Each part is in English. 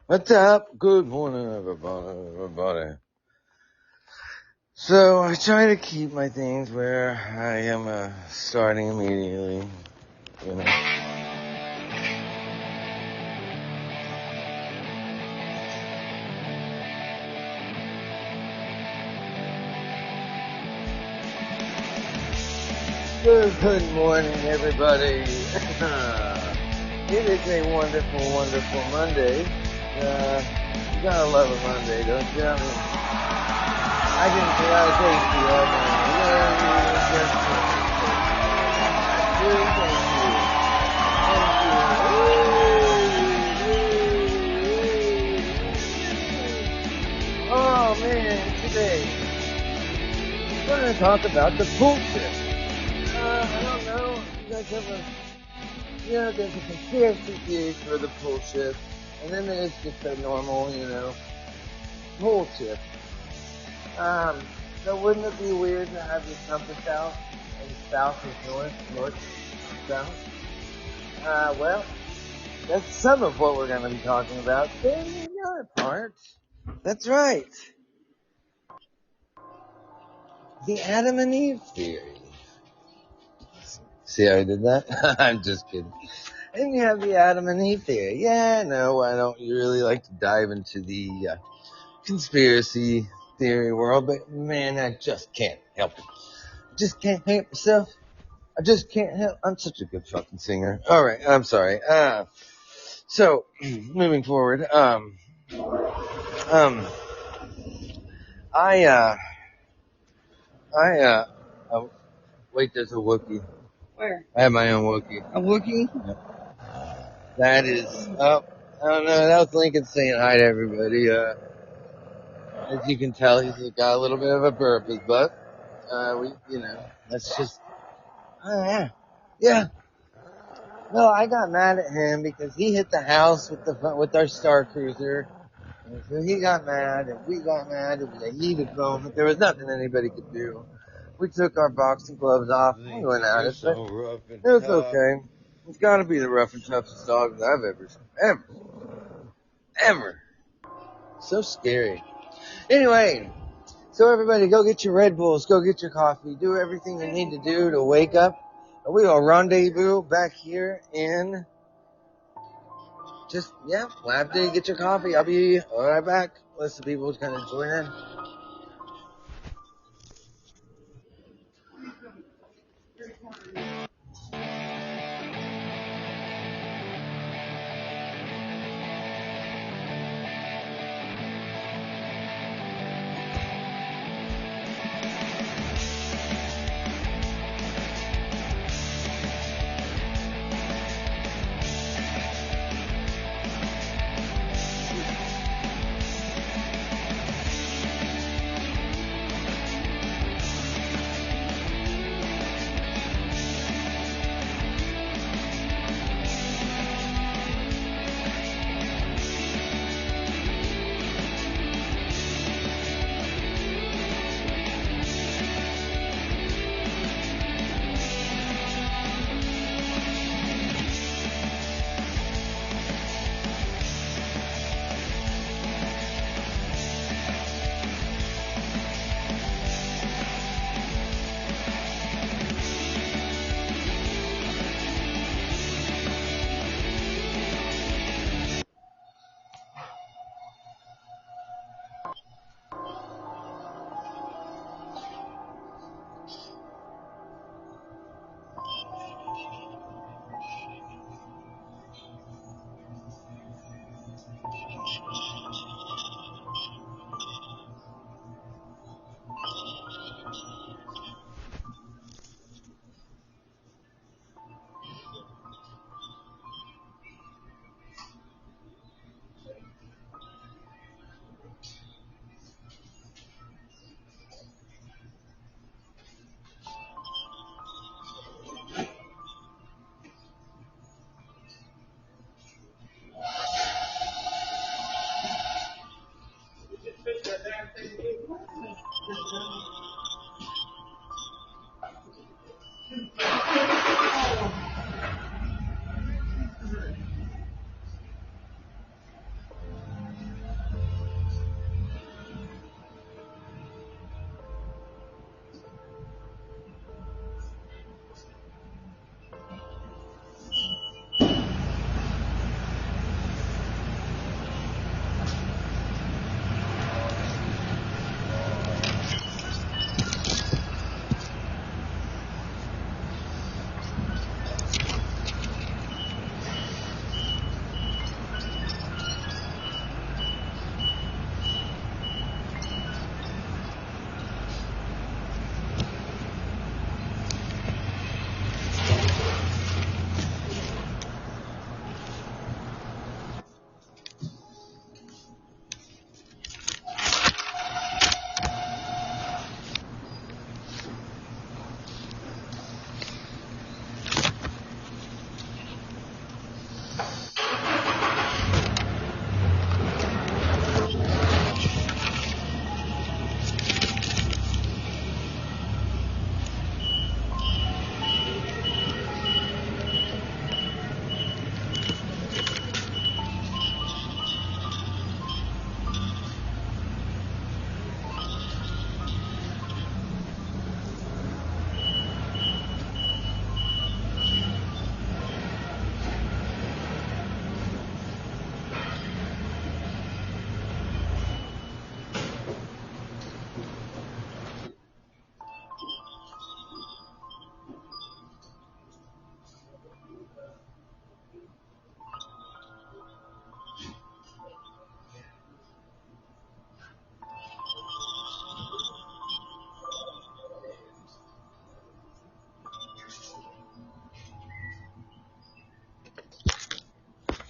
What's up? Good morning, everybody. So I try to keep my things where I am starting immediately, you know. Good morning, everybody. It is a wonderful, wonderful Monday. You gotta love a Monday, don't you? I can try to take you up Oh man, today we're going to talk about the pool trip. I don't know. You guys have there's a conspiracy theory for the pool trip, and then there's just a normal, pool trip. So wouldn't it be weird to have your compass out and south is north, north is south? Well, that's some of what we're going to be talking about. Then the other part, that's right, the Adam and Eve theory. See how I did that? I'm just kidding. And you have the Adam and Eve theory. Yeah, no, I don't really like to dive into the conspiracy theory world, but man, I just can't help it. Just can't help myself. I just can't help. I'm such a good fucking singer. All right, I'm sorry. So moving forward, wait, there's a Wookiee. Where? I have my own Wookiee. A Wookiee? Yep. That is, I don't know, that was Lincoln saying hi to everybody. As you can tell, he's got a little bit of a burp in his butt. That's just, yeah. No, I got mad at him because he hit the house with our Star Cruiser. And so he got mad, and we got mad. It was a heated moment. There was nothing anybody could do. We took our boxing gloves off. We went at it, but it was okay. It's got to be the rough and toughest dog that I've ever. So scary. Anyway, so everybody, go get your Red Bulls, go get your coffee, do everything you need to do to wake up. And we will rendezvous back here in Lab Day. Get your coffee. I'll be right back. Unless the people's kind of join in.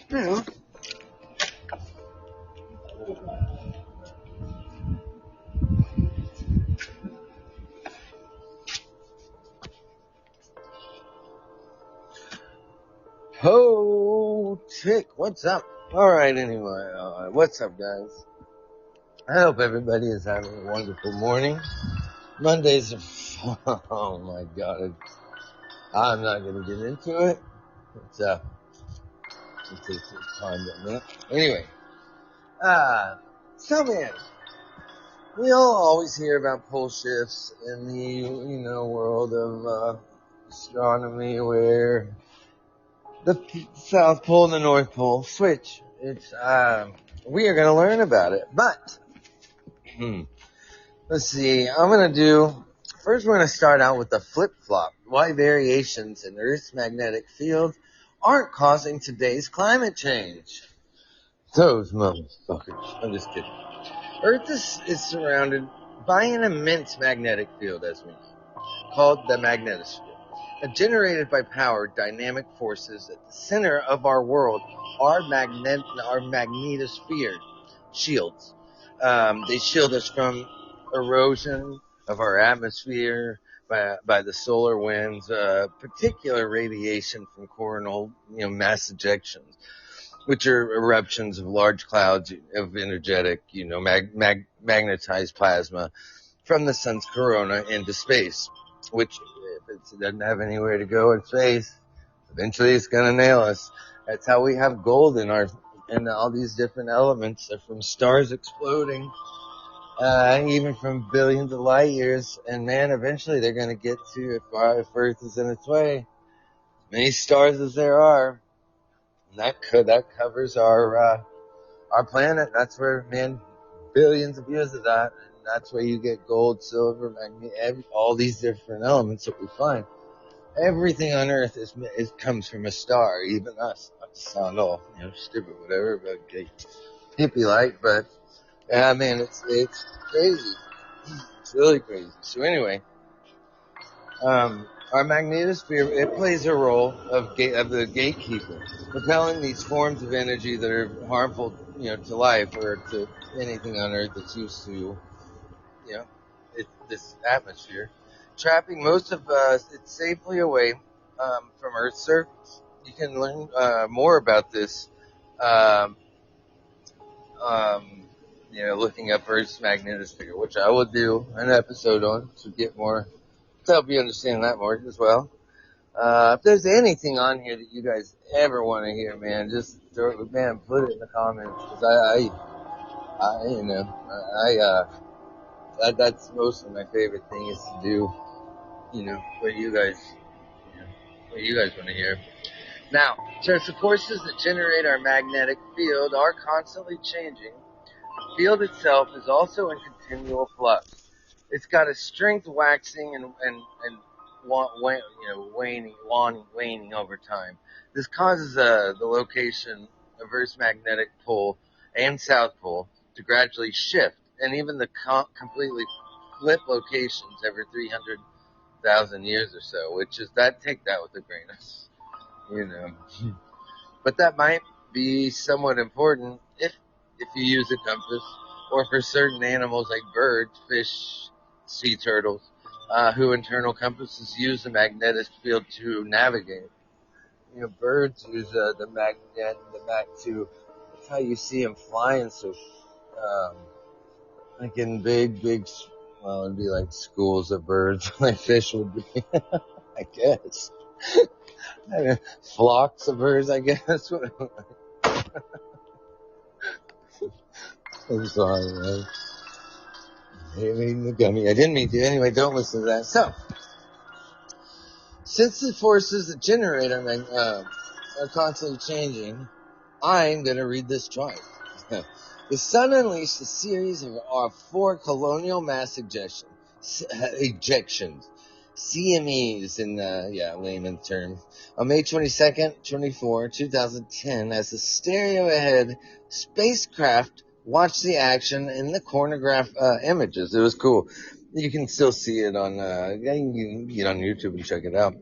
Yeah. Ho tick, what's up? Alright, anyway, what's up, guys? I hope everybody is having a wonderful morning. Mondays are, oh my god, I'm not gonna get into it. It takes time to admit. Anyway, so man, we all always hear about pole shifts in the, world of, astronomy where the South Pole and the North Pole switch. We are going to learn about it. But, let's see, first we're going to start out with the flip-flop. Why variations in Earth's magnetic field aren't causing today's climate change. Those motherfuckers. I'm just kidding. Earth is surrounded by an immense magnetic field, as we know, called the magnetosphere. Generated by power dynamic forces at the center of our world are our magnetosphere shields. They shield us from erosion of our atmosphere by the solar winds, particular radiation from coronal, mass ejections, which are eruptions of large clouds of energetic, magnetized plasma from the sun's corona into space, which if it doesn't have anywhere to go in space, eventually it's going to nail us. That's how we have gold in all these different elements. They're from stars exploding, even from billions of light years. And man, eventually they're going to get to, if Earth is in its way, as many stars as there are. And that covers our planet. That's where, man, billions of years of that. And that's where you get gold, silver, magnesium, all these different elements that we find. Everything on Earth comes from a star, even us. Not to sound all, stupid, whatever, but hippie-like, but yeah, man, it's crazy. It's really crazy. So anyway, our magnetosphere, it plays a role of the gatekeeper, propelling these forms of energy that are harmful, to life or to anything on Earth that's used to, this atmosphere, trapping most of it safely away from Earth's surface. You can learn more about this, um, looking up Earth's magnetosphere, which I will do an episode on to help you understand that more as well. If there's anything on here that you guys ever want to hear, man, just put it in the comments, because that's mostly my favorite thing is to do, what you guys want to hear. Now, since the forces that generate our magnetic field are constantly changing, the field itself is also in continual flux. It's got a strength waxing and waning over time. This causes the location of Earth's magnetic pole and south pole to gradually shift, and even the completely flip locations every 300,000 years or so. Take that with a grain of, But that might be somewhat important if you use a compass, or for certain animals like birds, fish, sea turtles, who internal compasses use the magnetic field to navigate. birds use the magnet, the mag to. That's how you see them flying. So, like in big, well, it'd be like schools of birds. Like fish would be, I guess. Flocks of birds, I guess. I'm sorry, man. I didn't mean to. I didn't mean to. Anyway, don't listen to that. So, since the forces that generate are constantly changing, I'm going to read this twice. The sun unleashed a series of 4 colonial mass ejections, CMEs in layman terms, on May 22nd, 2010, as the stereo-ahead spacecraft watched the action in the chronograph images. It was cool. You can still see it on, you can get on YouTube and check it out.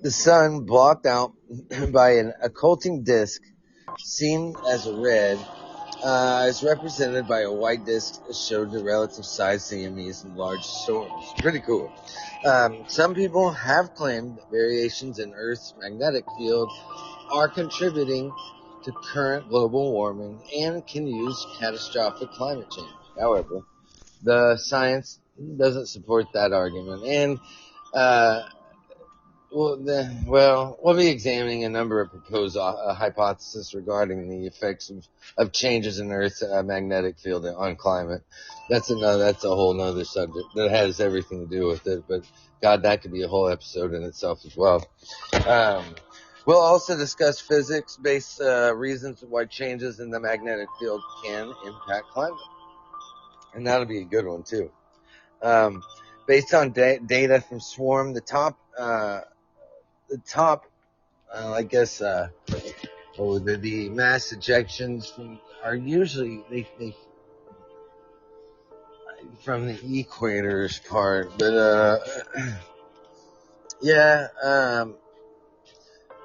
The sun, blocked out by an occulting disk, seen as red, is represented by a white disk that showed the relative size CMEs in large storms. Pretty cool. Some people have claimed that variations in Earth's magnetic field are contributing to current global warming and can use catastrophic climate change. However, the science doesn't support that argument, and we'll be examining a number of proposed hypotheses regarding the effects of changes in Earth's magnetic field on climate. That's a whole nother subject that has everything to do with it, but God, that could be a whole episode in itself as well. We'll also discuss physics-based reasons why changes in the magnetic field can impact climate. And that'll be a good one, too. Based on data from Swarm, the top, the mass ejections are usually they from the equator's part, but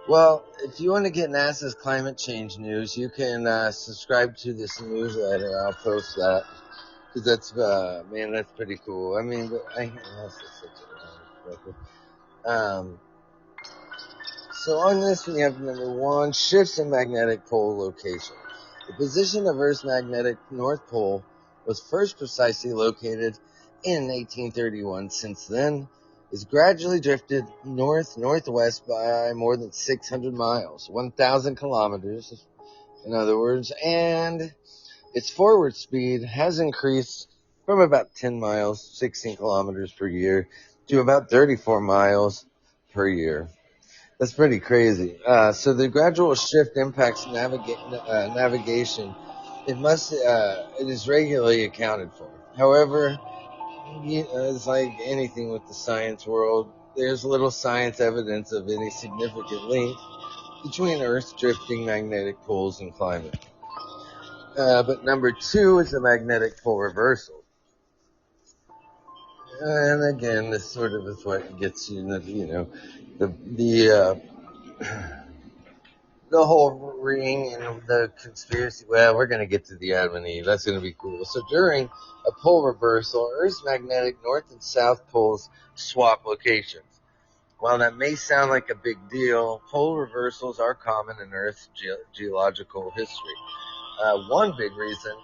well, if you want to get NASA's climate change news, you can subscribe to this newsletter. I'll post that because that's pretty cool. I mean, NASA's such a So on this, we have number 1, shifts in magnetic pole location. The position of Earth's magnetic North Pole was first precisely located in 1831. Since then, it's gradually drifted northwest by more than 600 miles, 1,000 kilometers, in other words, and its forward speed has increased from about 10 miles, 16 kilometers per year, to about 34 miles per year. That's pretty crazy. So the gradual shift impacts navigation. It is regularly accounted for. However, it's like anything with the science world. There's little science evidence of any significant link between Earth's drifting magnetic poles and climate. But number 2 is the magnetic pole reversal. And again, this sort of is what gets you, the whole ring and the conspiracy. Well, we're going to get to the Adam and Eve. That's going to be cool. So during a pole reversal, Earth's magnetic north and south poles swap locations. While that may sound like a big deal, pole reversals are common in Earth's geological history. One big reason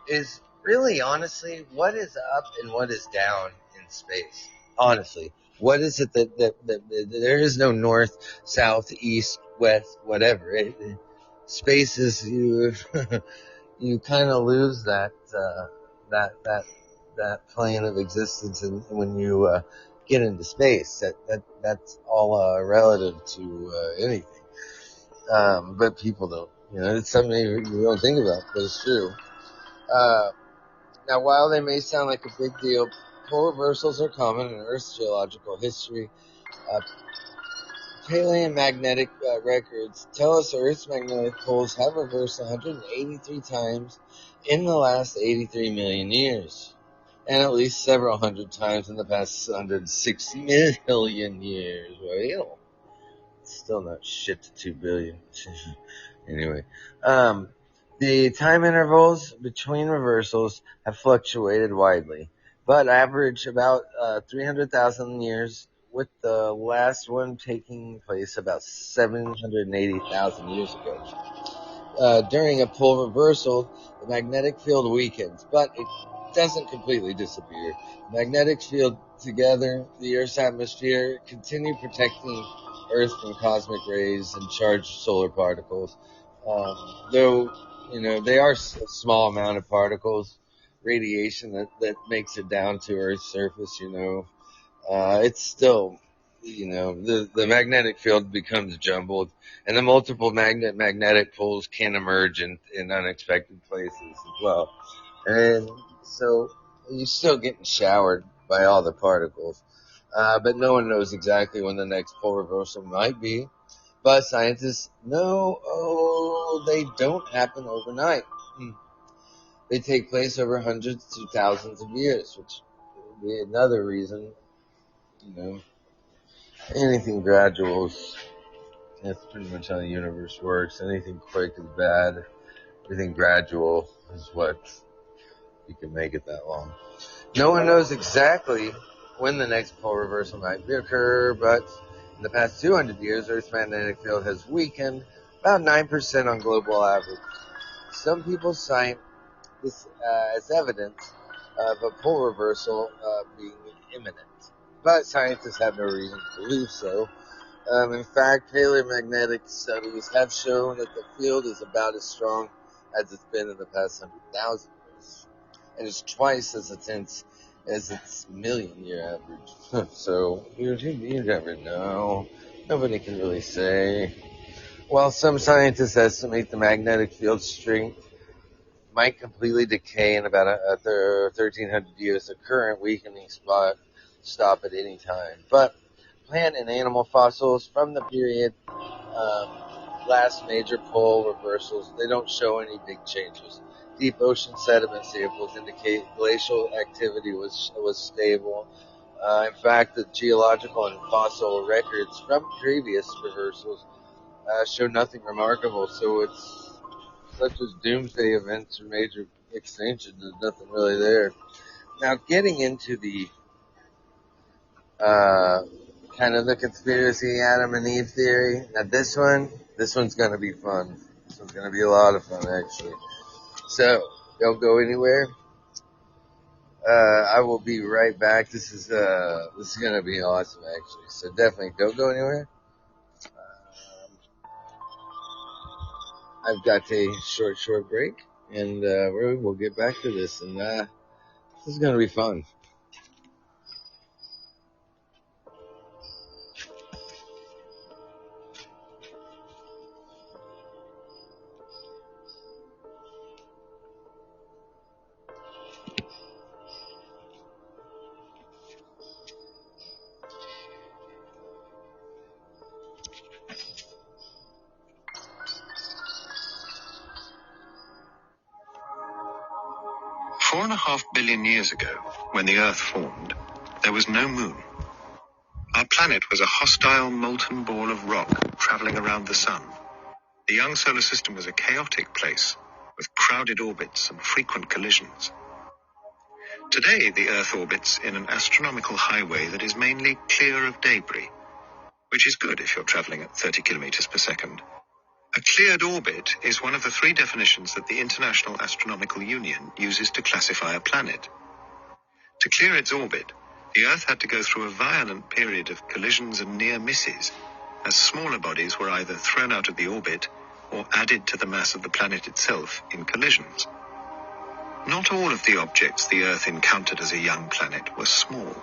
is really, honestly, what is up and what is down in space. Honestly, what is it that there is no north, south, east, west, whatever. Space is you you kind of lose that plane of existence, and when you get into space, that's all relative to anything. But people don't. It's something you don't think about, but it's true. Now, while they may sound like a big deal, pole reversals are common in Earth's geological history. Paleomagnetic records tell us Earth's magnetic poles have reversed 183 times in the last 83 million years, and at least several hundred times in the past 160 million years. Well, still not shit to 2 billion. Anyway, the time intervals between reversals have fluctuated widely, but average about 300,000 years with the last one taking place about 780,000 years ago. During a pole reversal, the magnetic field weakens, but it doesn't completely disappear. The magnetic field together, the Earth's atmosphere, continue protecting Earth from cosmic rays and charged solar particles. Though, they are a small amount of particles, radiation that makes it down to Earth's surface, it's still, the magnetic field becomes jumbled, and the multiple magnetic poles can emerge in unexpected places as well. And so you're still getting showered by all the particles. But no one knows exactly when the next pole reversal might be. But scientists know, they don't happen overnight. They take place over hundreds to thousands of years, which would be another reason, anything gradual that's pretty much how the universe works. Anything quick is bad. Anything gradual is what you can make it that long. No one knows exactly when the next pole reversal might occur, but in the past 200 years, Earth's magnetic field has weakened about 9% on global average. Some people cite this as evidence of a pole reversal being imminent, but scientists have no reason to believe so. In fact, paleomagnetic studies have shown that the field is about as strong as it's been in the past 100,000 years, and it's twice as intense as its million-year average. So you never know. Nobody can really say. While some scientists estimate the magnetic field strength might completely decay in about 1,300 years, the current weakening stop at any time. But plant and animal fossils from the period last major pole reversals, they don't show any big changes. Deep ocean sediment samples indicate glacial activity was stable. In fact, the geological and fossil records from previous reversals show nothing remarkable. So it's such as doomsday events or major extinctions, there's nothing really there. Now, getting into the kind of the conspiracy Adam and Eve theory. Now this one's going to be fun. This one's going to be a lot of fun, actually. So, don't go anywhere. I will be right back. This is going to be awesome, actually. So definitely don't go anywhere. I've got a short break, and we'll get back to this, and this is going to be fun. Four and a half billion years ago, when the Earth formed, there was no moon. Our planet was a hostile molten ball of rock traveling around the sun. The young solar system was a chaotic place, with crowded orbits and frequent collisions. Today, the Earth orbits in an astronomical highway that is mainly clear of debris, which is good if you're traveling at 30 kilometers per second. A cleared orbit is one of the three definitions that the International Astronomical Union uses to classify a planet. To clear its orbit, the Earth had to go through a violent period of collisions and near misses, as smaller bodies were either thrown out of the orbit or added to the mass of the planet itself in collisions. Not all of the objects the Earth encountered as a young planet were small.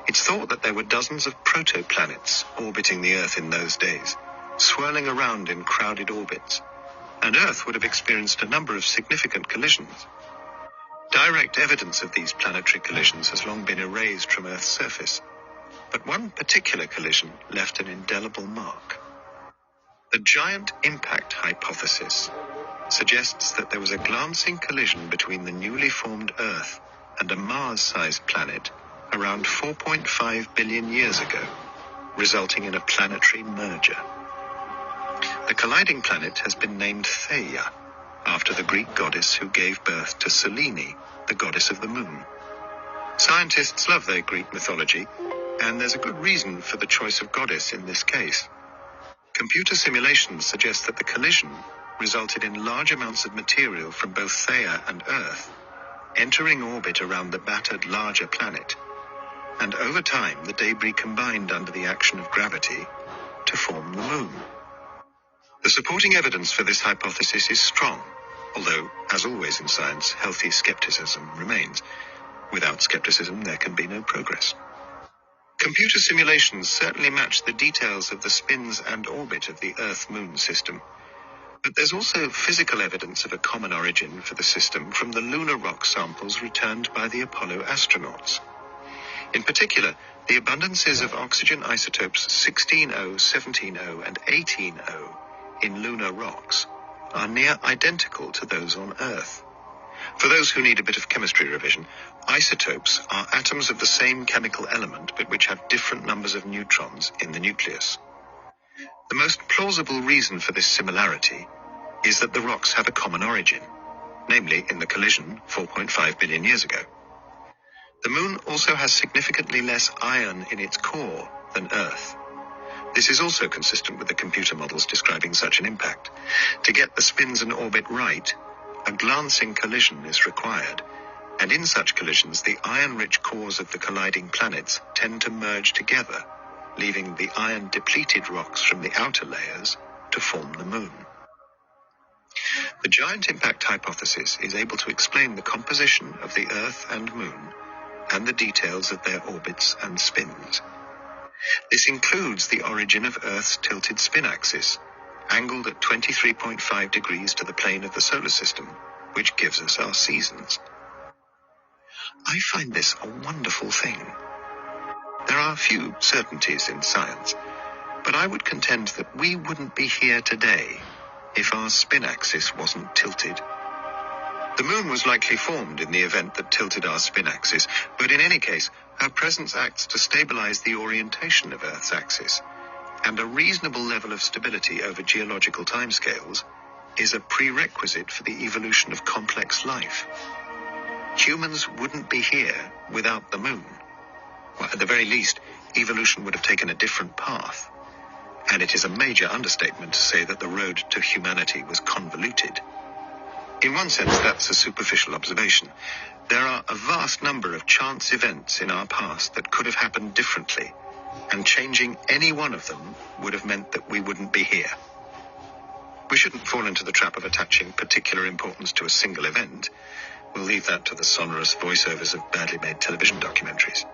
It's thought that there were dozens of protoplanets orbiting the Earth in those days, swirling around in crowded orbits, and Earth would have experienced a number of significant collisions. Direct evidence of these planetary collisions has long been erased from Earth's surface, but one particular collision left an indelible mark. The giant impact hypothesis suggests that there was a glancing collision between the newly formed Earth and a Mars-sized planet around 4.5 billion years ago, resulting in a planetary merger. The colliding planet has been named Theia, after the Greek goddess who gave birth to Selene, the goddess of the moon. Scientists love their Greek mythology, and there's a good reason for the choice of goddess in this case. Computer simulations suggest that the collision resulted in large amounts of material from both Theia and Earth entering orbit around the battered larger planet, and over time the debris combined under the action of gravity to form the Moon. The supporting evidence for this hypothesis is strong, although, as always in science, healthy skepticism remains. Without skepticism, there can be no progress. Computer simulations certainly match the details of the spins and orbit of the Earth-Moon system, but there's also physical evidence of a common origin for the system from the lunar rock samples returned by the Apollo astronauts. In particular, the abundances of oxygen isotopes 16O, 17O, and 18O in lunar rocks are near identical to those on Earth. For those who need a bit of chemistry revision, isotopes are atoms of the same chemical element but which have different numbers of neutrons in the nucleus. The most plausible reason for this similarity is that the rocks have a common origin, namely in the collision 4.5 billion years ago. The Moon also has significantly less iron in its core than Earth. This is also consistent with the computer models describing such an impact. To get the spins and orbit right, a glancing collision is required, and in such collisions the iron-rich cores of the colliding planets tend to merge together, leaving the iron-depleted rocks from the outer layers to form the Moon. The giant impact hypothesis is able to explain the composition of the Earth and Moon and the details of their orbits and spins. This includes the origin of Earth's tilted spin axis, angled at 23.5 degrees to the plane of the solar system, which gives us our seasons. I find this a wonderful thing. There are few certainties in science, but I would contend that we wouldn't be here today if our spin axis wasn't tilted. The Moon was likely formed in the event that tilted our spin axis, but in any case, her presence acts to stabilize the orientation of Earth's axis, and a reasonable level of stability over geological timescales is a prerequisite for the evolution of complex life. Humans wouldn't be here without the Moon. Well, at the very least, evolution would have taken a different path. And it is a major understatement to say that the road to humanity was convoluted. In one sense, that's a superficial observation. There are a vast number of chance events in our past that could have happened differently, and changing any one of them would have meant that we wouldn't be here. We shouldn't fall into the trap of attaching particular importance to a single event. We'll leave that to the sonorous voiceovers of badly made television documentaries.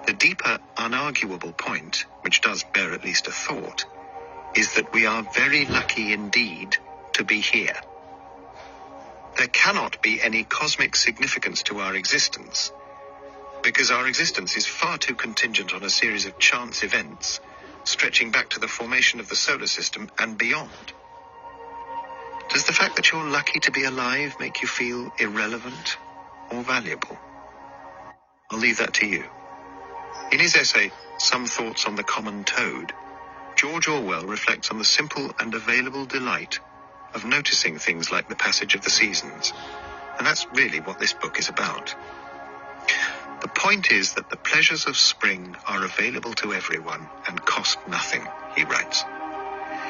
The deeper, unarguable point, which does bear at least a thought, is that we are very lucky indeed to be here. There cannot be any cosmic significance to our existence, because our existence is far too contingent on a series of chance events, stretching back to the formation of the solar system and beyond. Does the fact that you're lucky to be alive make you feel irrelevant or valuable? I'll leave that to you. In his essay, Some Thoughts on the Common Toad, George Orwell reflects on the simple and available delight of noticing things like the passage of the seasons, and that's really what this book is about. The point is that the pleasures of spring are available to everyone and cost nothing, he writes.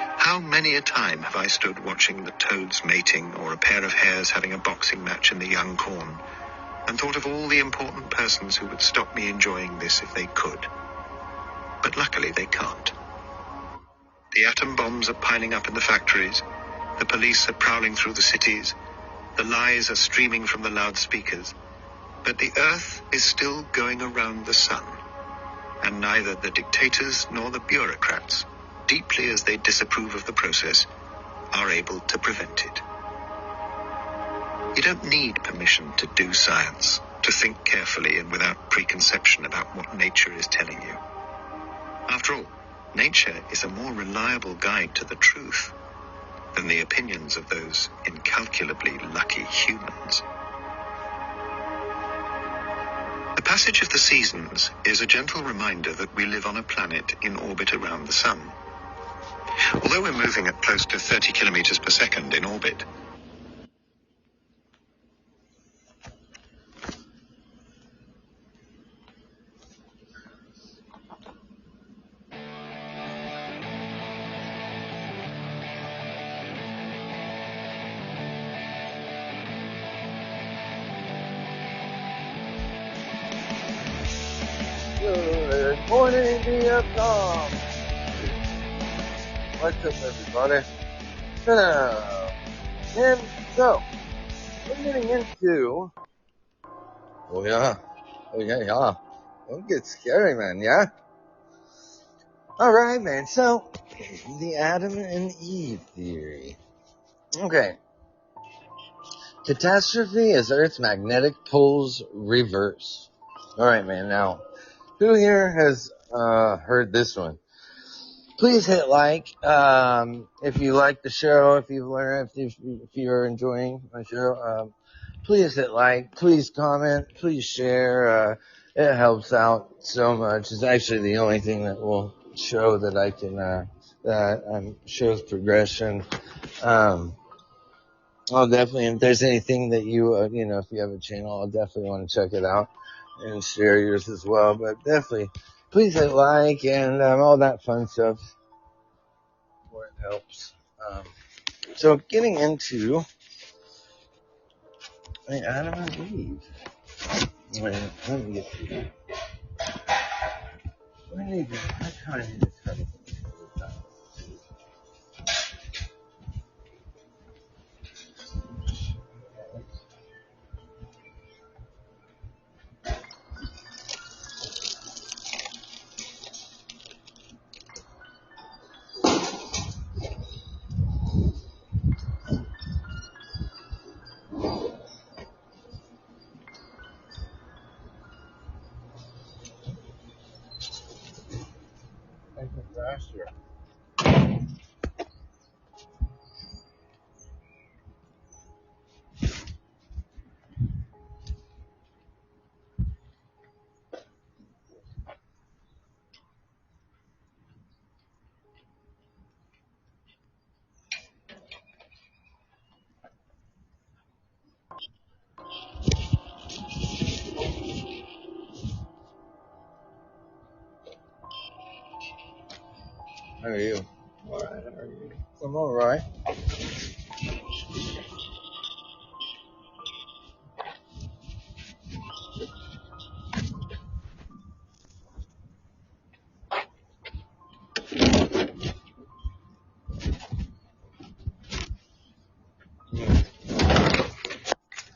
How many a time have I stood watching the toads mating or a pair of hares having a boxing match in the young corn, and thought of all the important persons who would stop me enjoying this if they could. But luckily they can't. The atom bombs are piling up in the factories, the police are prowling through the cities, the lies are streaming from the loudspeakers, but the Earth is still going around the sun, and neither the dictators nor the bureaucrats, deeply as they disapprove of the process, are able to prevent it. You don't need permission to do science, to think carefully and without preconception about what nature is telling you. After all, nature is a more reliable guide to the truth than the opinions of those incalculably lucky humans. The passage of the seasons is a gentle reminder that we live on a planet in orbit around the sun. Although we're moving at close to 30 kilometers per second in orbit, Good morning, Vietnam. What's up, everybody? And so, we're getting into... Oh, yeah. Don't get scary, man, yeah? Alright, man. So, the Adam and Eve theory. Okay. Catastrophe is Earth's magnetic poles reverse. Alright, man. Now, who here has heard this one? Please hit like if you like the show, if you're enjoying my show. Please hit like, please comment, please share. It helps out so much. It's actually the only thing that will show that I can that shows progression. I'll definitely, if there's anything that you if you have a channel, I'll definitely want to check it out and share yours as well. But definitely, please hit like and all that fun stuff where it helps. So getting into Adam and Eve. Wait, let me get to that. I kind of need to try to make it faster. How are you? Alright, how are you? I'm alright.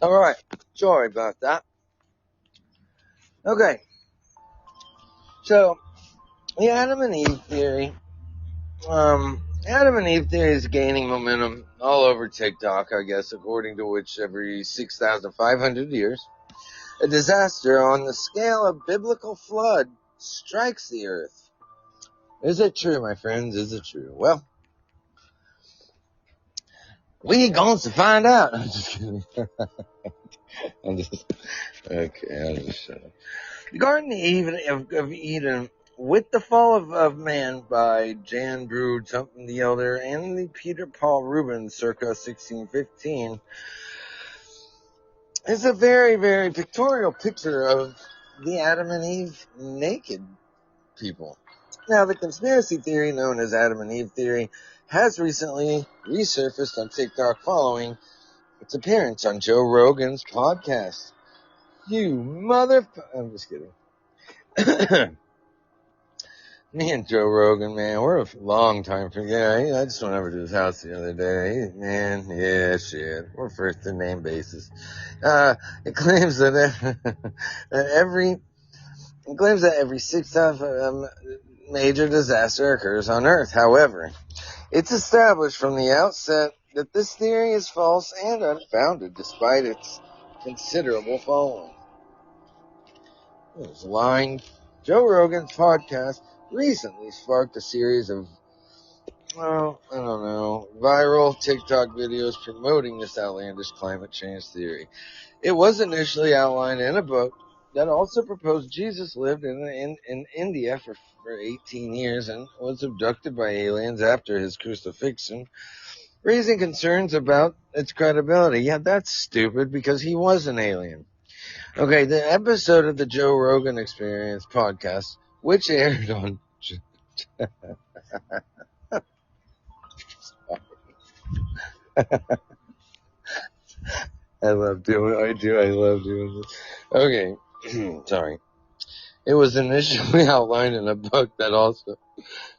Alright, sorry about that. Okay, so the Adam and Eve theory. Adam and Eve theory is gaining momentum all over TikTok, I guess, according to which every 6,500 years, a disaster on the scale of biblical flood strikes the earth. Is it true, my friends? Is it true? Well, we going to find out. I'm just kidding. I'll just shut up. The Garden of Eden, with the Fall of Man by Jan Brood, something the Elder, and the Peter Paul Rubens circa 1615, is a very, very pictorial picture of the Adam and Eve naked people. Now, the conspiracy theory known as Adam and Eve theory has recently resurfaced on TikTok following its appearance on Joe Rogan's podcast. I'm just kidding. Me and Joe Rogan, man, we're a long time friends. Yeah, I just went over to his house the other day. We're first in name basis. It claims that every sixth major disaster occurs on Earth. However, it's established from the outset that this theory is false and unfounded, despite its considerable following. This line, Joe Rogan's podcast recently sparked a series of, viral TikTok videos promoting this outlandish climate change theory. It was initially outlined in a book that also proposed Jesus lived in India for 18 years and was abducted by aliens after his crucifixion, raising concerns about its credibility. Yeah, that's stupid because he was an alien. Okay, the episode of the Joe Rogan Experience podcast, which aired on I love doing this. Okay, sorry. It was initially outlined in a book that also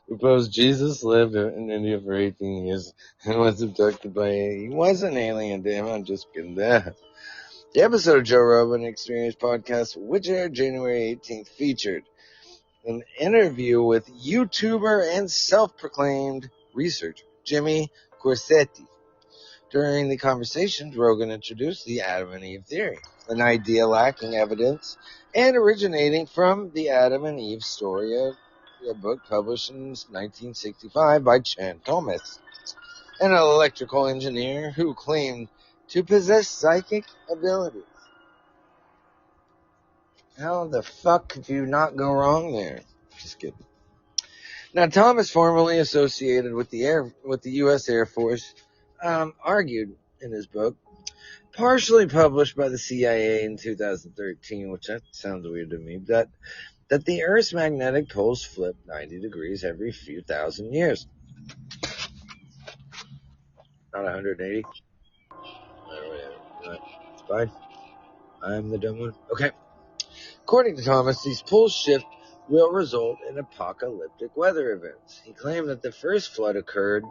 proposed Jesus lived in India for 18 years and was abducted by he was an alien, damn, I'm just kidding. The episode of Joe Rogan Experience podcast, which aired January 18th, featured an interview with YouTuber and self-proclaimed researcher Jimmy Corsetti. During the conversation, Rogan introduced the Adam and Eve theory, an idea lacking evidence and originating from the Adam and Eve story, a book published in 1965 by Chan Thomas, an electrical engineer who claimed to possess psychic abilities. How the fuck could you not go wrong there? Just kidding. Now, Thomas, formerly associated with the U.S. Air Force, argued in his book, partially published by the CIA in 2013, which that sounds weird to me, that the Earth's magnetic poles flip 90 degrees every few thousand years. Not 180. It's fine. I'm the dumb one. Okay. According to Thomas, these poles shift will result in apocalyptic weather events. He claimed that the first flood occurred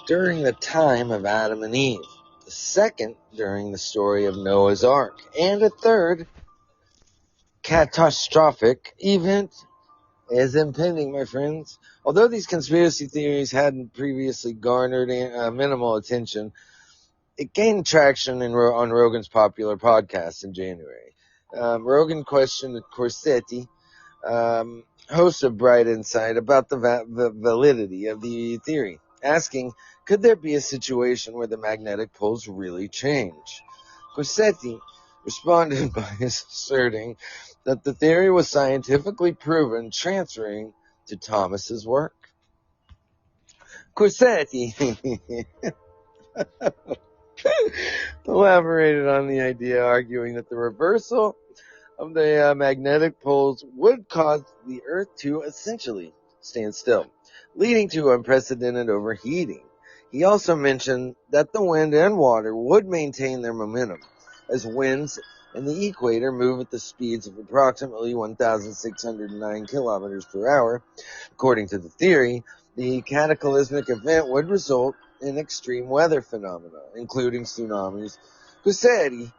during the time of Adam and Eve, the second during the story of Noah's Ark, and a third catastrophic event is impending, my friends. Although these conspiracy theories hadn't previously garnered minimal attention, it gained traction on Rogan's popular podcast in January. Rogan questioned Corsetti, host of Bright Insight, about the validity of the theory, asking, could there be a situation where the magnetic poles really change? Corsetti responded by asserting that the theory was scientifically proven, transferring to Thomas's work. Corsetti elaborated on the idea, arguing that the reversal of the magnetic poles would cause the Earth to essentially stand still, leading to unprecedented overheating. He also mentioned that the wind and water would maintain their momentum, as winds in the equator move at the speeds of approximately 1,609 kilometers per hour. According to the theory, the cataclysmic event would result in extreme weather phenomena, including tsunamis. Corsetti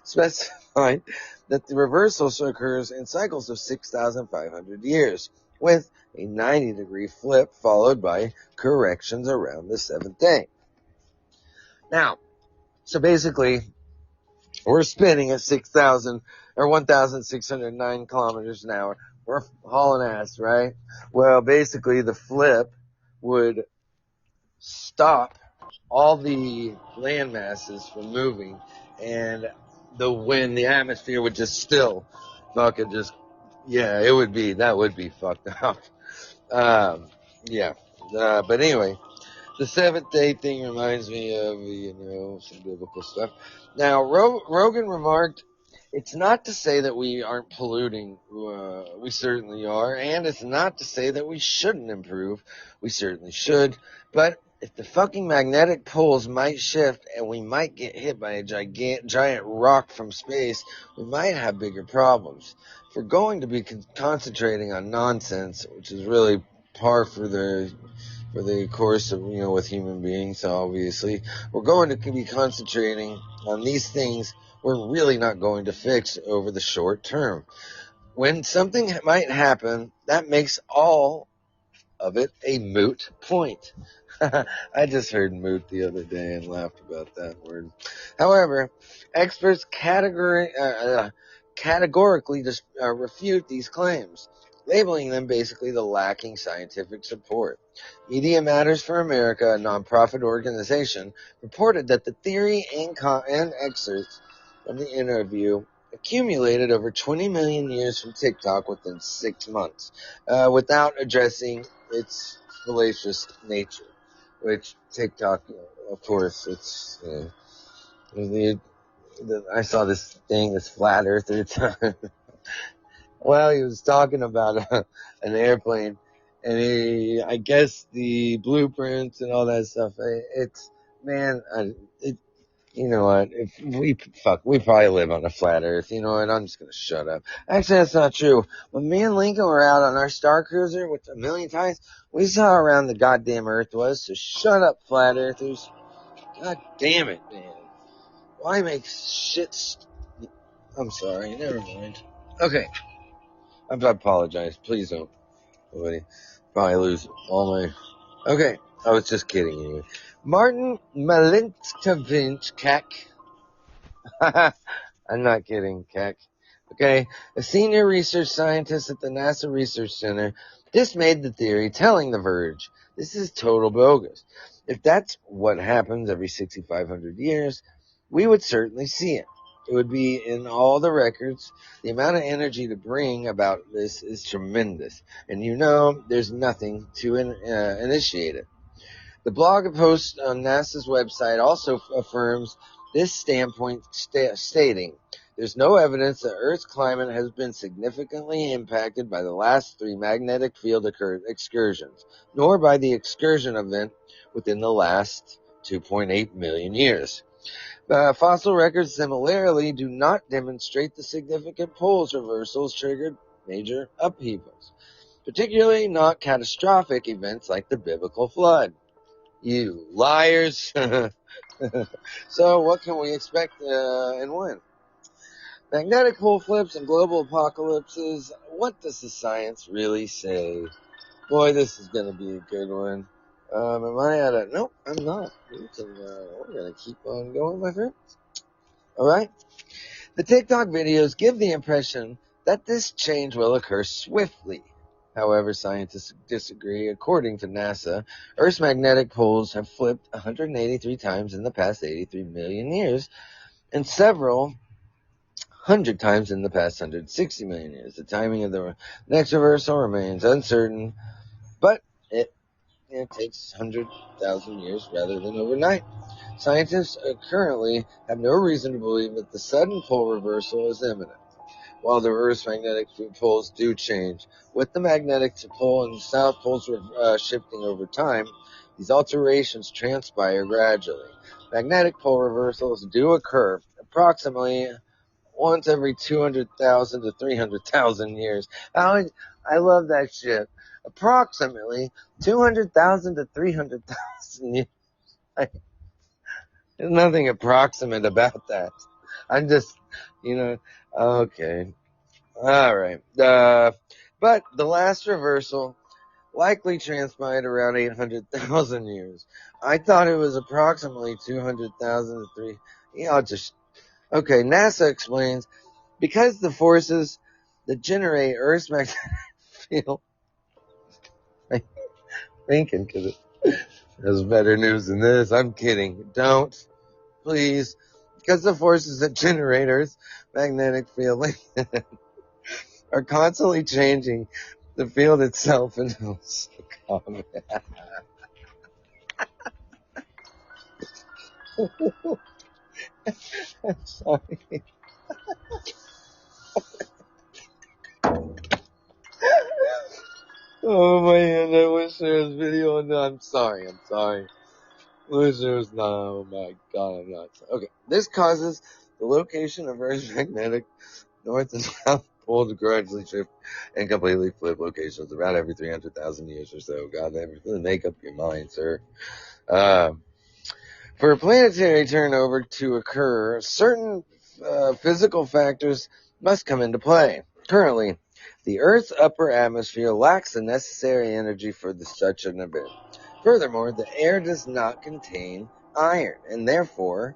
specified that the reversal occurs in cycles of 6,500 years, with a 90-degree flip followed by corrections around the seventh day. Now, so basically, we're spinning at 6,000 or 1,609 kilometers an hour. We're hauling ass, right? Well, basically, the flip would stop all the land masses from moving, and the atmosphere would just still fucking just, yeah, that would be fucked up. Yeah. But anyway, the seventh day thing reminds me of, some biblical stuff. Now, Rogan remarked, it's not to say that we aren't polluting. We certainly are. And it's not to say that we shouldn't improve. We certainly should. But if the fucking magnetic poles might shift and we might get hit by a giant rock from space, we might have bigger problems. If we're going to be concentrating on nonsense, which is really par for the course of, with human beings, obviously, we're going to be concentrating on these things we're really not going to fix over the short term. When something might happen, that makes all of it a moot point. I just heard moot the other day and laughed about that word. However, experts categorically refute these claims, labeling them basically the lacking scientific support. Media Matters for America, a nonprofit organization, reported that the theory and excerpts from the interview accumulated over 20 million years from TikTok within 6 months, without addressing its fallacious nature. Which TikTok, of course, it's I saw this flat earther time. Well, he was talking about an airplane, and I guess the blueprints and all that stuff. You know what? If we probably live on a flat Earth. You know what? I'm just gonna shut up. Actually, that's not true. When me and Lincoln were out on our Star Cruiser with a million times, we saw how round the goddamn Earth was. So shut up, flat Earthers. God damn it, man. Why make shit? I'm sorry. Never mind. Okay. I apologize. Please don't. Nobody probably lose all my. Okay. I was just kidding anyway. Martin Malinkovich Kek. I'm not kidding, Keck. Okay, a senior research scientist at the NASA Research Center dismade the theory, telling The Verge, this is total bogus. If that's what happens every 6,500 years, we would certainly see it. It would be in all the records. The amount of energy to bring about this is tremendous. And you know, there's nothing to initiate it. The blog post on NASA's website also affirms this standpoint, stating, there's no evidence that Earth's climate has been significantly impacted by the last 3 magnetic field excursions, nor by the excursion event within the last 2.8 million years. Fossil records similarly do not demonstrate the significant poles reversals triggered major upheavals, particularly not catastrophic events like the biblical flood. You liars. So what can we expect and when? Magnetic pole flips and global apocalypses. What does the science really say? Boy, this is going to be a good one. Am I at a... Nope, I'm not. We're going to keep on going, my friend. All right? The TikTok videos give the impression that this change will occur swiftly. However, scientists disagree. According to NASA, Earth's magnetic poles have flipped 183 times in the past 83 million years and several hundred times in the past 160 million years. The timing of the next reversal remains uncertain, but it takes 100,000 years rather than overnight. Scientists currently have no reason to believe that the sudden pole reversal is imminent. While the Earth's magnetic poles do change, with the magnetic pole and south poles shifting over time, these alterations transpire gradually. Magnetic pole reversals do occur approximately once every 200,000 to 300,000 years. I love that shit. Approximately 200,000 to 300,000 years. There's nothing approximate about that. I'm just, okay. All right. But the last reversal likely transpired around 800,000 years. I thought it was approximately 200,000 to 3. Okay, NASA explains, because the forces that generate Earth's magnetic field, thinking, because there's better news than this. I'm kidding. Don't. Please. Because the forces that generate Earth's magnetic field are constantly changing the field itself into a comet. I'm sorry. Oh man, I wish there was video on that. I'm sorry. Wish there was not. Oh my god, I'm not. Okay, this causes the location of Earth's magnetic north and south pole to gradually shift and completely flip locations about every 300,000 years or so. God, make up your mind, sir. For a planetary turnover to occur, certain physical factors must come into play. Currently, the Earth's upper atmosphere lacks the necessary energy for such an event. Furthermore, the air does not contain iron, and therefore,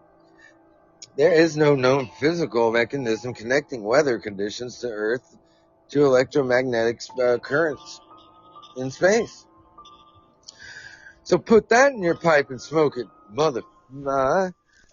there is no known physical mechanism connecting weather conditions to Earth to electromagnetic currents in space. So put that in your pipe and smoke it, mother.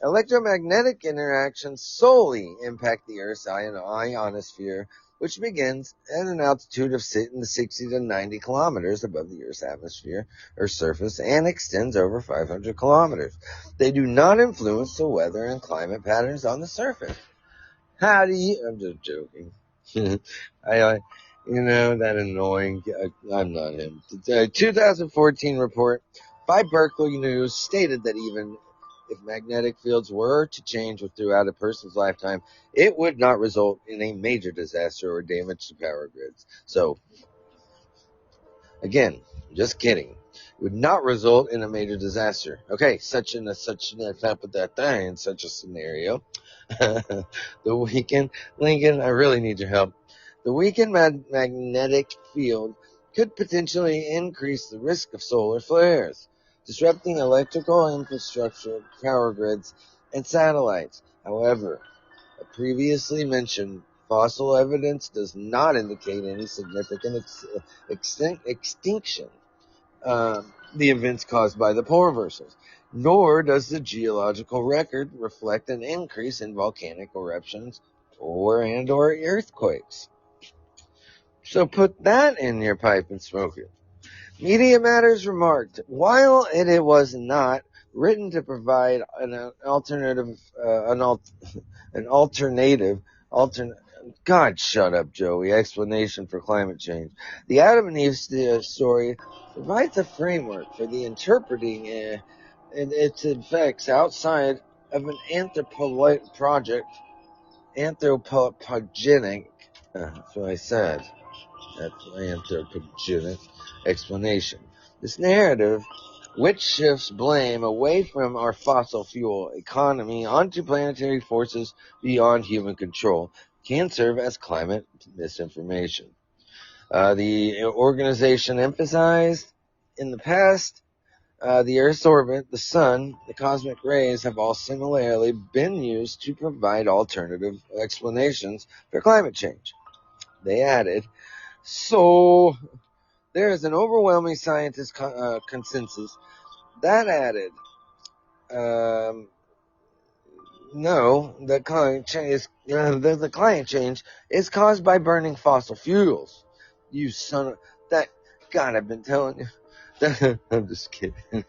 Electromagnetic interactions solely impact the Earth's ionosphere, which begins at an altitude of 60 to 90 kilometers above the Earth's atmosphere or surface and extends over 500 kilometers. They do not influence the weather and climate patterns on the surface. I'm just joking. That annoying. I'm not him. The 2014 report by Berkeley News stated that even if magnetic fields were to change throughout a person's lifetime, it would not result in a major disaster or damage to power grids. So, again, just kidding. It would not result in a major disaster. Okay, such an example that in such a scenario. The weakened, Lincoln, I really need your help. The weakened magnetic field could potentially increase the risk of solar flares, disrupting electrical infrastructure, power grids, and satellites. However, a previously mentioned fossil evidence does not indicate any significant extinction, the events caused by the polar reversals, nor does the geological record reflect an increase in volcanic eruptions or earthquakes. So put that in your pipe and smoke it. Media Matters remarked, while it was not written to provide an alternative, God, shut up, Joey, explanation for climate change. The Adam and Eve story provides a framework for the interpreting its effects outside of an anthropogenic, that's what I said. That's my anthropogenic explanation. This narrative, which shifts blame away from our fossil fuel economy onto planetary forces beyond human control, can serve as climate misinformation. The organization emphasized in the past the Earth's orbit, the sun, the cosmic rays have all similarly been used to provide alternative explanations for climate change. They added, so there is an overwhelming scientist consensus that added, no, the climate change is caused by burning fossil fuels. You son of that! God, I've been telling you. I'm just kidding.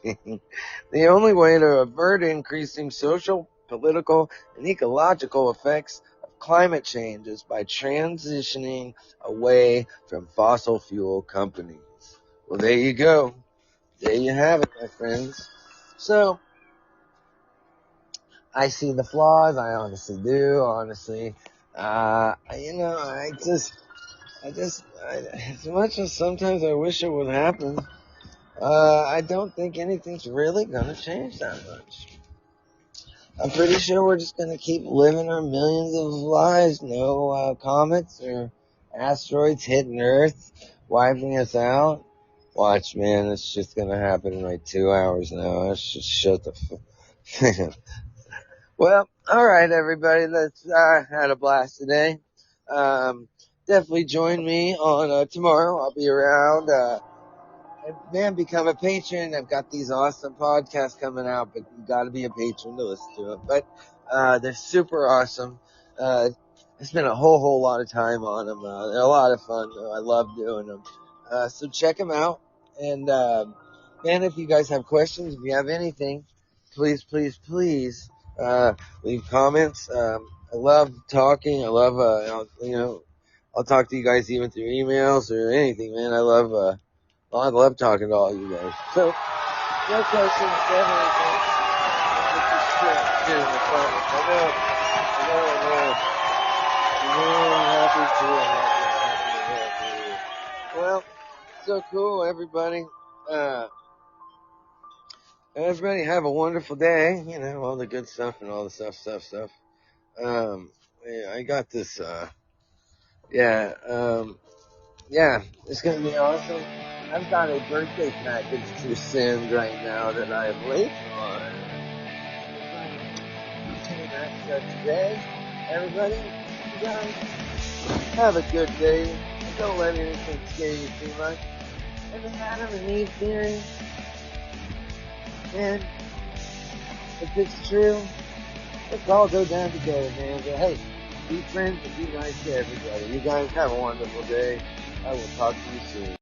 The only way to avert increasing social, political, and ecological effects of climate change is by transitioning away from fossil fuel companies. Well, there you go. There you have it, my friends. So, I see the flaws. I honestly do. Honestly, as much as sometimes I wish it would happen, I don't think anything's really gonna change that much. I'm pretty sure we're just gonna keep living our millions of lives. No comets or asteroids hitting Earth, wiping us out. Watch, man, it's just gonna happen in like 2 hours now. Let's just shut the fuck. Well, alright everybody, let's, had a blast today. Definitely join me on, tomorrow. I'll be around, man, become a patron. I've got these awesome podcasts coming out, but you gotta be a patron to listen to them. But, they're super awesome. I spent a whole lot of time on them. They're a lot of fun. I love doing them. So check them out. And, man, if you guys have questions, if you have anything, please, leave comments. I love talking. I love, I'll talk to you guys even through emails or anything, man. I love talking to all you guys. So, no questions, everything. In the comments. I'm really happy to. Well, so cool, everybody. Everybody have a wonderful day. You know, all the good stuff and all the stuff. Yeah, I got this, it's gonna be awesome. I've got a birthday package to send right now that I am late on. That's today. Everybody, you guys, have a good day. Don't let anything scare you too much. And the Adam and Eve theory, man, if it's true, let's all go down together, man. But hey, be friends and be nice to everybody. You guys have a wonderful day. I will talk to you soon.